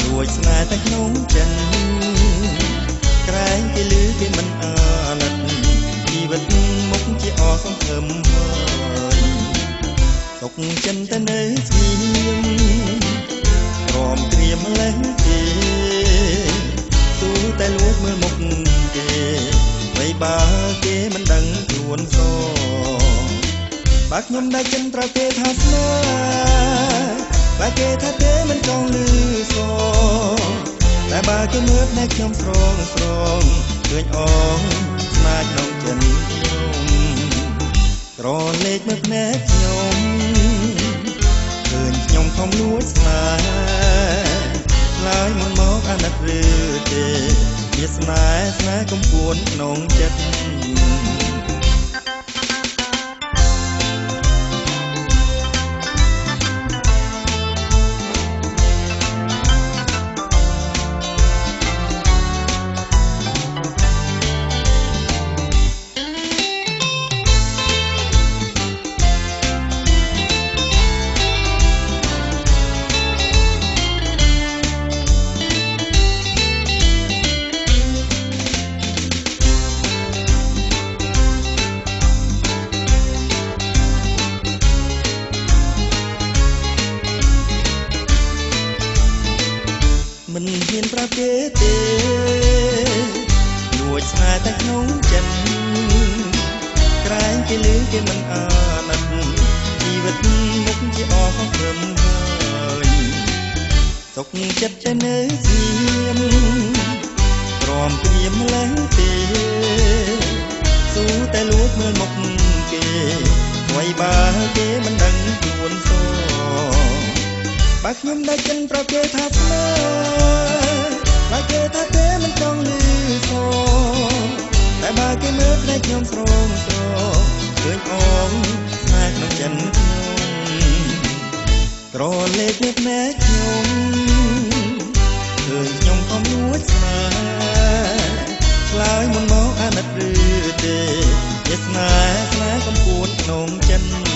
រួចស្នេហ៍តែក្នុងចិនក្រែងគេលឺគេមិនអាណិតជីវិតមុខជាអសង្ឃឹមហើយសុខចិនតែនៅស្ងៀមព្រមត្រៀមលេះគេទូតែលួចមើលមុខគេបីបើគេមិនដឹងខ្លួនសបើខ្ញុំដែលចិនត្រូវគេថាស្នេហ៍បើគេថាទេមិនចង់លឺសតែបើគេមើលតែខ្ញុំស្រងឃើញអងស្នេហ៍ក្នុងចិនខ្ញុំក្រលេកមើលភ្នែកខ្ញុំឃើញខ្ញុំខំលួចស្នេហ៍ឡើយមុនមកអាណិតឬទេវាស្នេហ៍កំពួនក្នុងចិត្តមិនហ៊ានប្រាប់គេទេលួចស្នេហ៍តែក្នុងចិនក្រែងគេលឺគេមិនអាណិតជីវិតមុខជាអស់ព្រមហើយសុខចិត្តតែនៅស្ងៀមព្រមព្រៀមឡើងទេស៊ូតែលួចមើលមុខគេអ្វីបើគេមិនដឹងខ្លួនសបើខ្ញុំដែលចិនប្រាប់គេថាស្នេហ៍បើគេថាទេមិនចង់លឺសតែបើគេមើលតែខ្ញុំស្រងឃើញអងស្នេហ៍ក្នុងចិនខ្ញុំក្រលេកភ្នែកខ្ញុំឃើញខ្ញុំខំលួចស្នេហ៍ឆ្លើយមុនមកអាណិតឬទេវាស្នេហ៍កំពួនក្នុងចិន